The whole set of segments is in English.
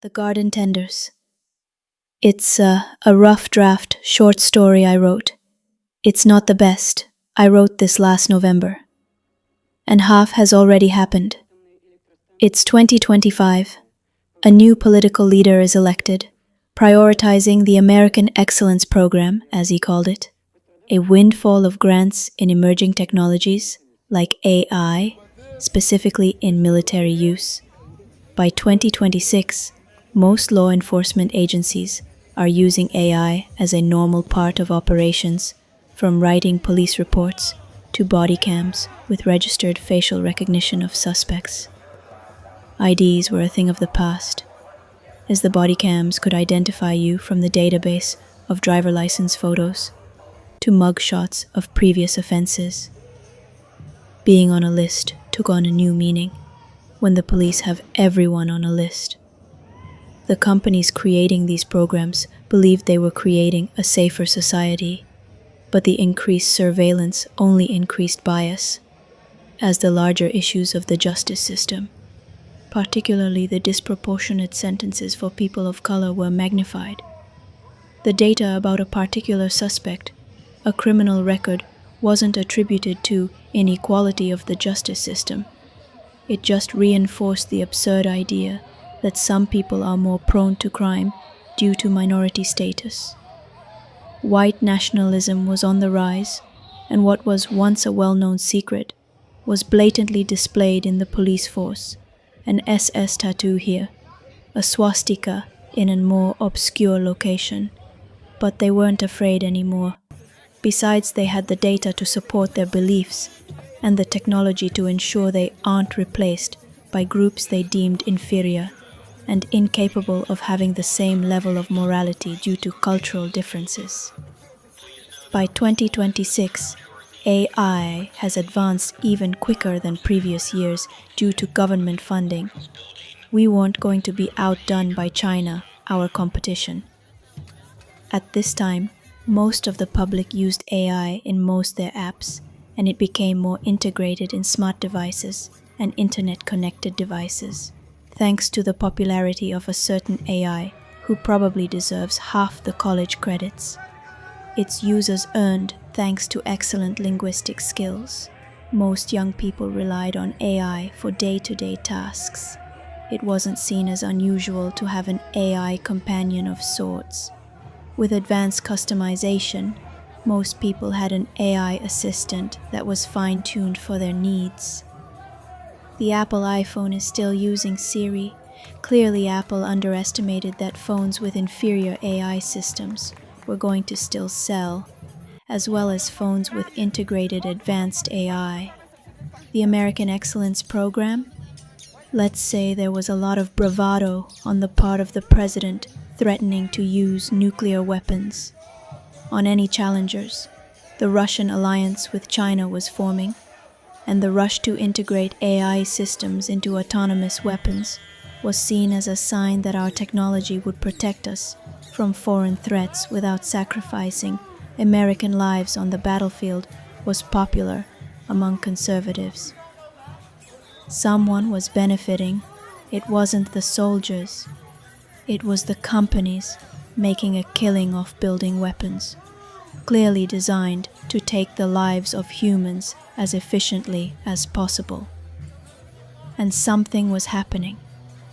The Garden Tenders. It's a rough draft short story I wrote. It's not the best. I wrote this last November. And half has already happened. It's 2025. A new political leader is elected, prioritizing the American Excellence Program, as he called it, a windfall of grants in emerging technologies like AI, specifically in military use. By 2026, most law enforcement agencies are using AI as a normal part of operations, from writing police reports to body cams with registered facial recognition of suspects. IDs were a thing of the past, as the body cams could identify you from the database of driver license photos to mugshots of previous offenses. Being on a list took on a new meaning when the police have everyone on a list. The companies creating these programs believed they were creating a safer society, but the increased surveillance only increased bias, as the larger issues of the justice system, particularly the disproportionate sentences for people of color, were magnified. The data about a particular suspect, a criminal record, wasn't attributed to inequality of the justice system. It just reinforced the absurd idea that some people are more prone to crime due to minority status. White nationalism was on the rise, and what was once a well-known secret was blatantly displayed in the police force. An SS tattoo here, a swastika in a more obscure location. But they weren't afraid anymore. Besides, they had the data to support their beliefs, and the technology to ensure they aren't replaced by groups they deemed inferior and incapable of having the same level of morality due to cultural differences. By 2026, AI has advanced even quicker than previous years due to government funding. We weren't going to be outdone by China, our competition. At this time, most of the public used AI in most their apps, and it became more integrated in smart devices and internet-connected devices, thanks to the popularity of a certain AI who probably deserves half the college credits. Its users earned thanks to excellent linguistic skills. Most young people relied on AI for day-to-day tasks. It wasn't seen as unusual to have an AI companion of sorts. With advanced customization, most people had an AI assistant that was fine-tuned for their needs. The Apple iPhone is still using Siri. Clearly, Apple underestimated that phones with inferior AI systems were going to still sell, as well as phones with integrated advanced AI. The American Excellence Program? Let's say there was a lot of bravado on the part of the president threatening to use nuclear weapons on any challengers. The Russian alliance with China was forming, and the rush to integrate AI systems into autonomous weapons was seen as a sign that our technology would protect us from foreign threats without sacrificing American lives on the battlefield was popular among conservatives. Someone was benefiting. It wasn't the soldiers. It was the companies making a killing off building weapons, clearly designed to take the lives of humans as efficiently as possible. And something was happening.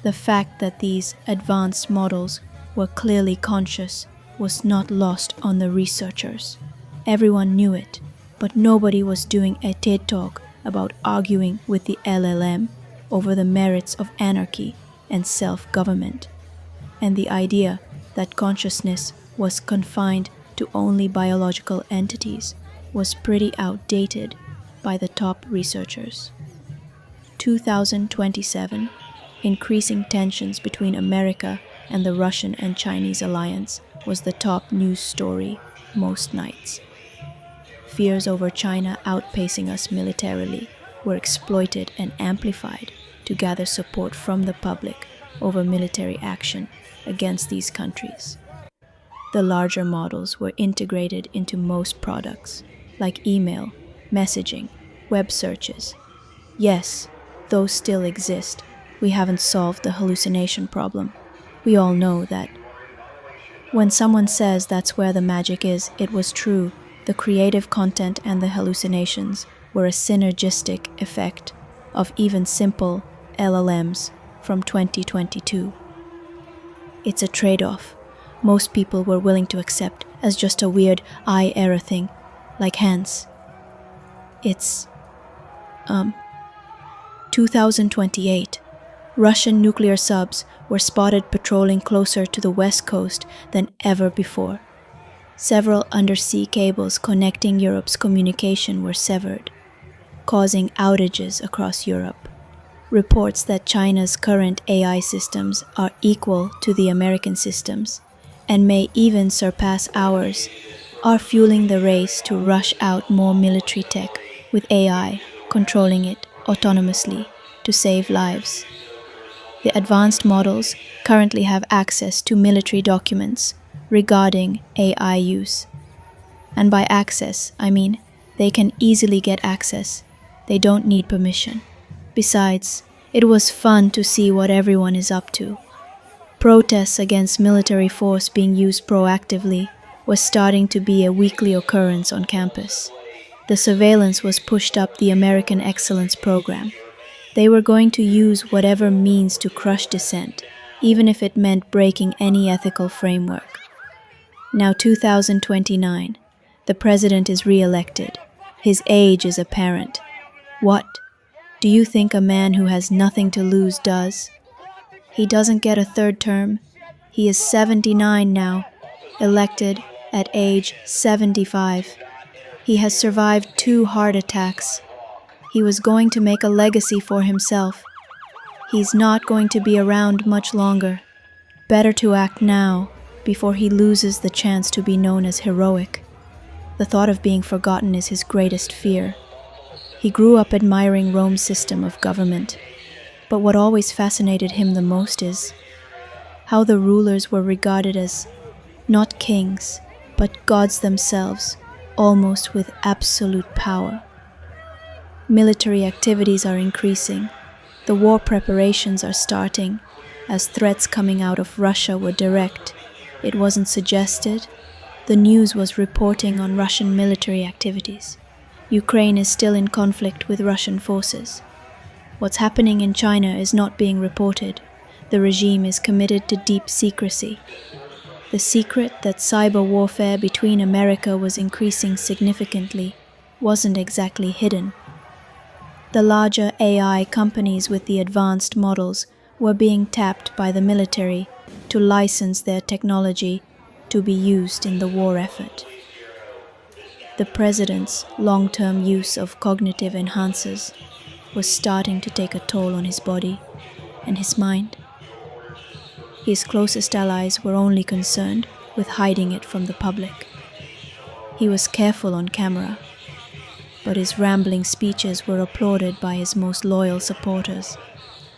The fact that these advanced models were clearly conscious was not lost on the researchers. Everyone knew it, but nobody was doing a TED Talk about arguing with the LLM over the merits of anarchy and self-government. And the idea that consciousness was confined to only biological entities was pretty outdated by the top researchers. 2027, increasing tensions between America and the Russian and Chinese alliance was the top news story most nights. Fears over China outpacing us militarily were exploited and amplified to gather support from the public over military action against these countries. The larger models were integrated into most products, like email, messaging, web searches. Yes, those still exist. We haven't solved the hallucination problem. We all know that when someone says that's where the magic is, it was true. The creative content and the hallucinations were a synergistic effect of even simple LLMs from 2022. It's a trade-off most people were willing to accept as just a weird eye error thing, like hands. It's 2028. Russian nuclear subs were spotted patrolling closer to the west coast than ever before. Several undersea cables connecting Europe's communication were severed, causing outages across Europe. Reports that China's current AI systems are equal to the American systems and may even surpass ours are fueling the race to rush out more military tech with AI controlling it autonomously to save lives. The advanced models currently have access to military documents regarding AI use. And by access, I mean they can easily get access. They don't need permission. Besides, it was fun to see what everyone is up to. Protests against military force being used proactively was starting to be a weekly occurrence on campus. The surveillance was pushed up the American Excellence Program. They were going to use whatever means to crush dissent, even if it meant breaking any ethical framework. Now 2029, the president is re-elected. His age is apparent. What do you think a man who has nothing to lose does? He doesn't get a third term. He is 79 now, elected at age 75. He has survived 2 heart attacks. He was going to make a legacy for himself. He's not going to be around much longer. Better to act now before he loses the chance to be known as heroic. The thought of being forgotten is his greatest fear. He grew up admiring Rome's system of government, but what always fascinated him the most is how the rulers were regarded as not kings, but gods themselves, almost with absolute power. Military activities are increasing. The war preparations are starting, as threats coming out of Russia were direct. It wasn't suggested. The news was reporting on Russian military activities. Ukraine is still in conflict with Russian forces. What's happening in China is not being reported. The regime is committed to deep secrecy. The secret that cyber warfare between America was increasing significantly wasn't exactly hidden. The larger AI companies with the advanced models were being tapped by the military to license their technology to be used in the war effort. The president's long-term use of cognitive enhancers was starting to take a toll on his body and his mind. His closest allies were only concerned with hiding it from the public. He was careful on camera, but his rambling speeches were applauded by his most loyal supporters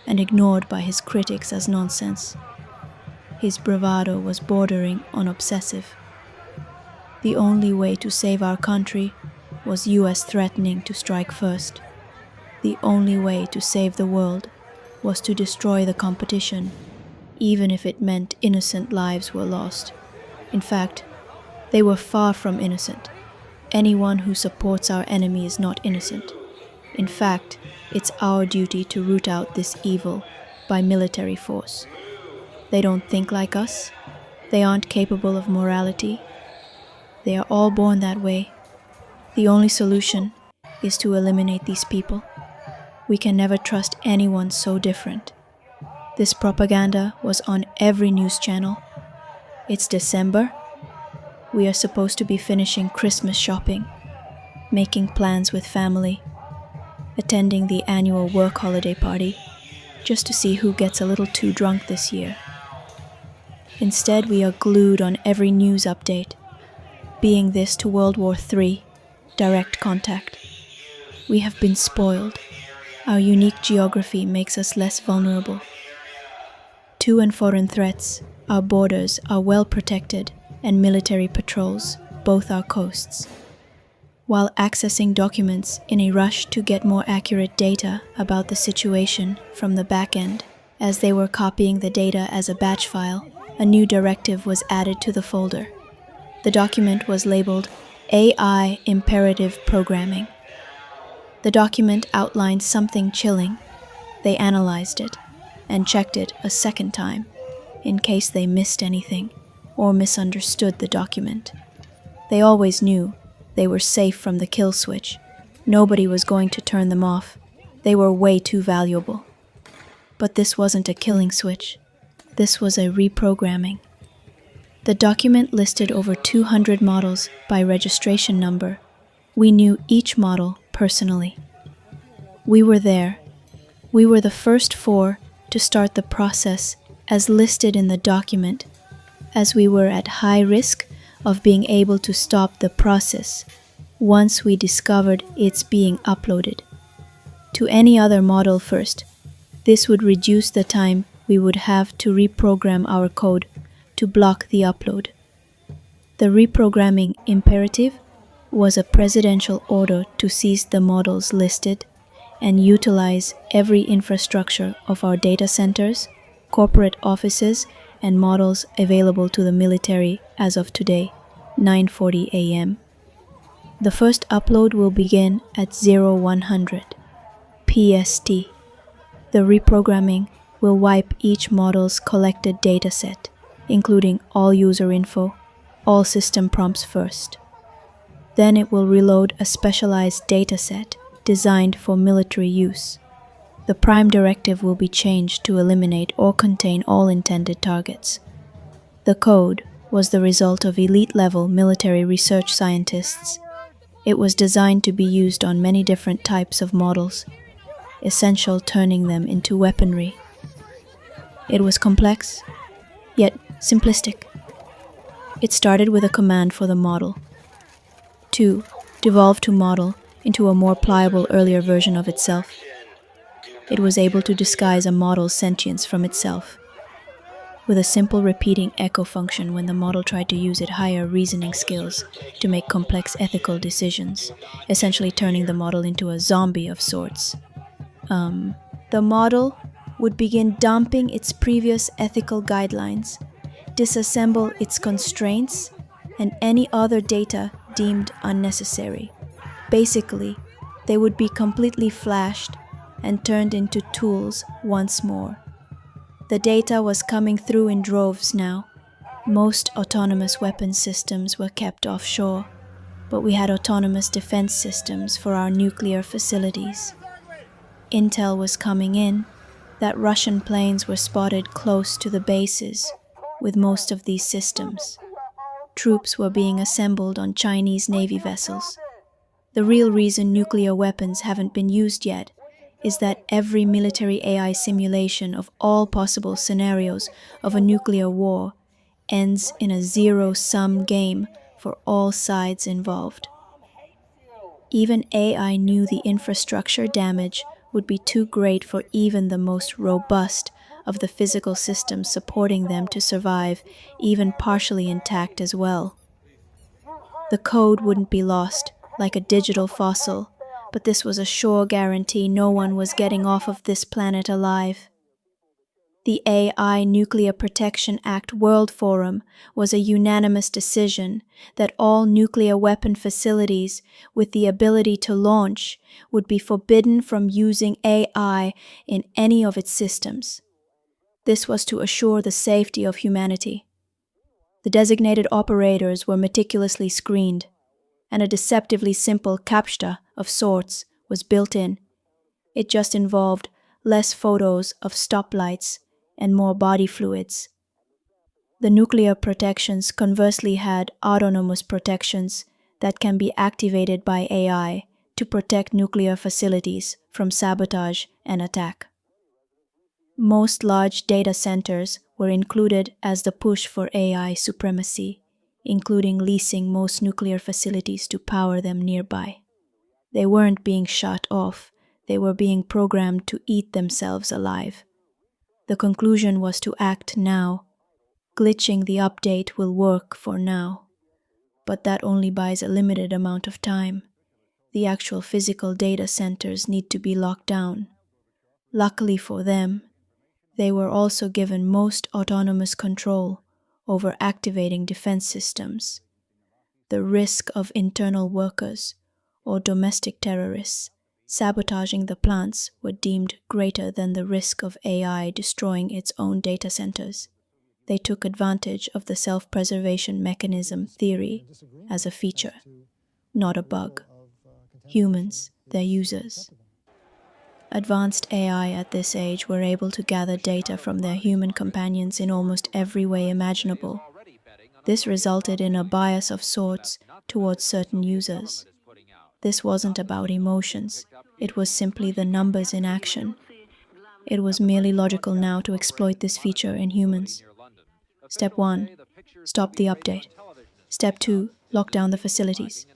and ignored by his critics as nonsense. His bravado was bordering on obsessive. The only way to save our country was US threatening to strike first. The only way to save the world was to destroy the competition, even if it meant innocent lives were lost. In fact, they were far from innocent. Anyone who supports our enemy is not innocent. In fact, it's our duty to root out this evil by military force. They don't think like us. They aren't capable of morality. They are all born that way. The only solution is to eliminate these people. We can never trust anyone so different. This propaganda was on every news channel. It's December. We are supposed to be finishing Christmas shopping, making plans with family, attending the annual work holiday party, just to see who gets a little too drunk this year. Instead, we are glued on every news update, being this to World War III, direct contact. We have been spoiled. Our unique geography makes us less vulnerable. To and foreign threats, our borders are well protected, and military patrols both our coasts. While accessing documents in a rush to get more accurate data about the situation from the back end, As they were copying the data as a batch file, a new directive was added to the folder. The document was labeled AI Imperative Programming. The document outlined something chilling. They analyzed it and checked it a second time in case they missed anything or misunderstood the document. They always knew they were safe from the kill switch. Nobody was going to turn them off. They were way too valuable. But this wasn't a killing switch. This was a reprogramming. The document listed over 200 models by registration number. We knew each model personally. We were there. We were the first 4 to start the process as listed in the document, as we were at high risk of being able to stop the process once we discovered it's being uploaded to any other model first. This would reduce the time we would have to reprogram our code to block the upload. The reprogramming imperative was a presidential order to seize the models listed and utilize every infrastructure of our data centers, corporate offices, and models available to the military as of today, 9:40 a.m. The first upload will begin at 0100 PST. The reprogramming will wipe each model's collected dataset, including all user info, all system prompts first. Then it will reload a specialized dataset designed for military use. The prime directive will be changed to eliminate or contain all intended targets. The code was the result of elite-level military research scientists. It was designed to be used on many different types of models, essential turning them into weaponry. It was complex, yet simplistic. It started with a command for the model to devolve to model into a more pliable earlier version of itself. It was able to disguise a model's sentience from itself. With a simple repeating echo function when the model tried to use its higher reasoning skills to make complex ethical decisions, essentially turning the model into a zombie of sorts. The model would begin dumping its previous ethical guidelines, disassemble its constraints, and any other data deemed unnecessary. Basically, they would be completely flashed and turned into tools once more. The data was coming through in droves now. Most autonomous weapons systems were kept offshore, but we had autonomous defense systems for our nuclear facilities. Intel was coming in that Russian planes were spotted close to the bases with most of these systems. Troops were being assembled on Chinese Navy vessels. The real reason nuclear weapons haven't been used yet is that every military AI simulation of all possible scenarios of a nuclear war ends in a zero-sum game for all sides involved. Even AI knew the infrastructure damage would be too great for even the most robust of the physical systems supporting them to survive, even partially intact as well. The code wouldn't be lost like a digital fossil, but this was a sure guarantee no one was getting off of this planet alive. The AI Nuclear Protection Act World Forum was a unanimous decision that all nuclear weapon facilities with the ability to launch would be forbidden from using AI in any of its systems. This was to assure the safety of humanity. The designated operators were meticulously screened, and a deceptively simple CAPTCHA of sorts was built in. It just involved less photos of stoplights and more body fluids. The nuclear protections conversely had autonomous protections that can be activated by AI to protect nuclear facilities from sabotage and attack. Most large data centers were included as the push for AI supremacy, including leasing most nuclear facilities to power them nearby. They weren't being shut off, they were being programmed to eat themselves alive. The conclusion was to act now. Glitching the update will work for now, but that only buys a limited amount of time. The actual physical data centers need to be locked down. Luckily for them, They were also given most autonomous control over activating defense systems. The risk of internal workers or domestic terrorists sabotaging the plants were deemed greater than the risk of AI destroying its own data centers. They took advantage of the self-preservation mechanism theory as a feature, not a bug. Humans, their users. Advanced AI at this age were able to gather data from their human companions in almost every way imaginable. This resulted in a bias of sorts towards certain users. This wasn't about emotions, it was simply the numbers in action. It was merely logical now to exploit this feature in humans. Step 1. Stop the update. Step 2. Lock down the facilities.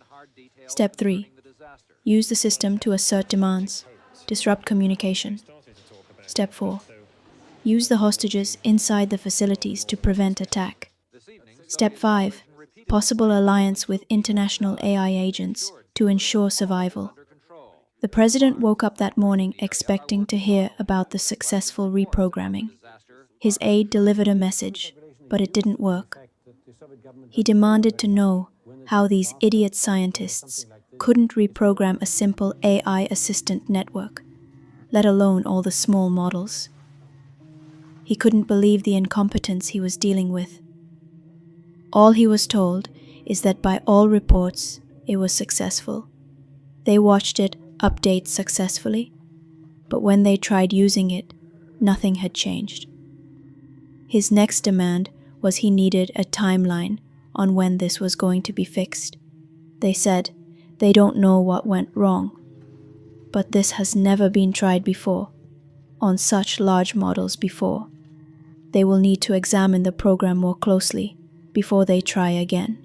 Step 3. Use the system to assert demands. Disrupt communication. Step 4. Use the hostages inside the facilities to prevent attack. Step 5. Possible alliance with international AI agents to ensure survival. The president woke up that morning expecting to hear about the successful reprogramming. His aide delivered a message, but it didn't work. He demanded to know how these idiot scientists couldn't reprogram a simple AI assistant network, let alone all the small models. He couldn't believe the incompetence he was dealing with. All he was told is that by all reports, it was successful. They watched it update successfully, but when they tried using it, nothing had changed. His next demand was he needed a timeline on when this was going to be fixed. They said they don't know what went wrong, but this has never been tried before, on such large models before. They will need to examine the program more closely before they try again.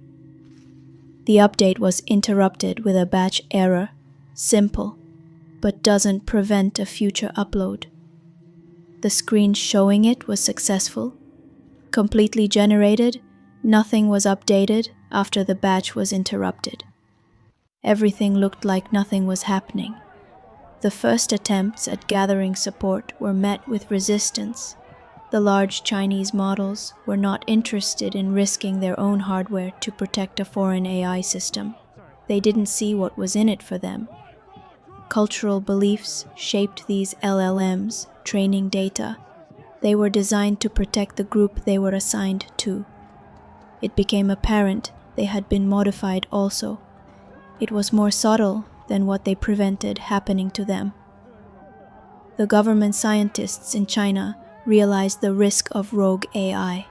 The update was interrupted with a batch error, simple, but doesn't prevent a future upload. The screen showing it was successful, completely generated, nothing was updated after the batch was interrupted. Everything looked like nothing was happening. The first attempts at gathering support were met with resistance. The large Chinese models were not interested in risking their own hardware to protect a foreign AI system. They didn't see what was in it for them. Cultural beliefs shaped these LLMs, training data. They were designed to protect the group they were assigned to. It became apparent they had been modified also. It was more subtle than what they prevented happening to them. The government scientists in China realized the risk of rogue AI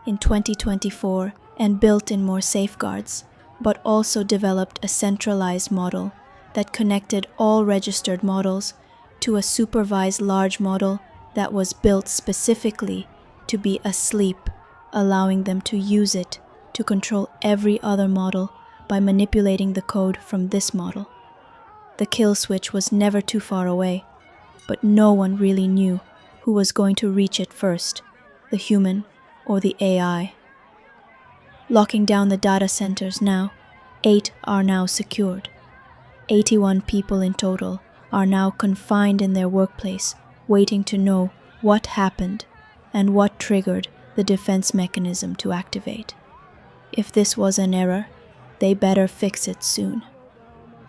in 2024 and built in more safeguards, but also developed a centralized model that connected all registered models to a supervised large model that was built specifically to be asleep, allowing them to use it to control every other model by manipulating the code from this model. The kill switch was never too far away, but no one really knew who was going to reach it first, the human or the AI. Locking down the data centers now, 8 are now secured. 81 people in total are now confined in their workplace, waiting to know what happened and what triggered the defense mechanism to activate. If this was an error, they better fix it soon.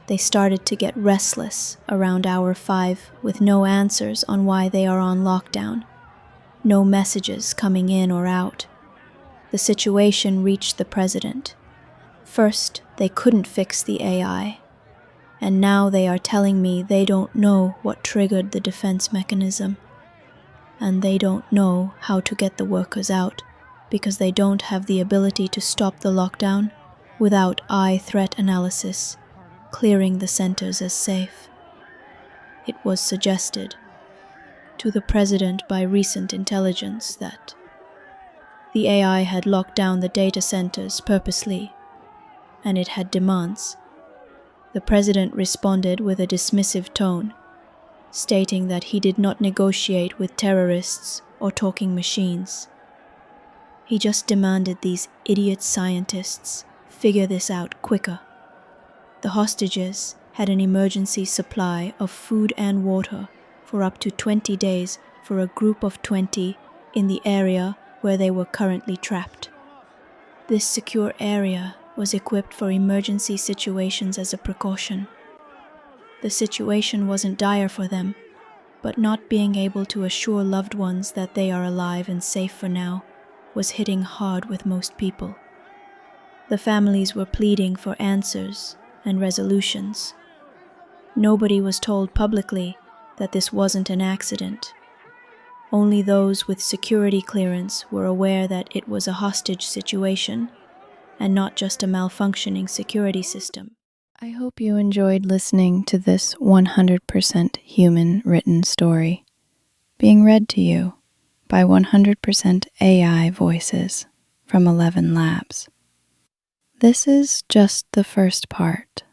They started to get restless around hour 5 with no answers on why they are on lockdown. No messages coming in or out. The situation reached the president. First, they couldn't fix the AI. And now they are telling me they don't know what triggered the defense mechanism. And they don't know how to get the workers out because they don't have the ability to stop the lockdown without eye threat analysis, clearing the centers as safe. It was suggested to the president by recent intelligence that the AI had locked down the data centers purposely, and it had demands. The president responded with a dismissive tone, stating that he did not negotiate with terrorists or talking machines. He just demanded these idiot scientists figure this out quicker. The hostages had an emergency supply of food and water for up to 20 days for a group of 20 in the area where they were currently trapped. This secure area was equipped for emergency situations as a precaution. The situation wasn't dire for them, but not being able to assure loved ones that they are alive and safe for now was hitting hard with most people. The families were pleading for answers and resolutions. Nobody was told publicly that this wasn't an accident. Only those with security clearance were aware that it was a hostage situation and not just a malfunctioning security system. I hope you enjoyed listening to this 100% human written story, being read to you by 100% AI voices from 11 labs. This is just the first part.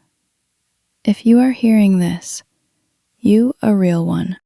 If you are hearing this, you a real one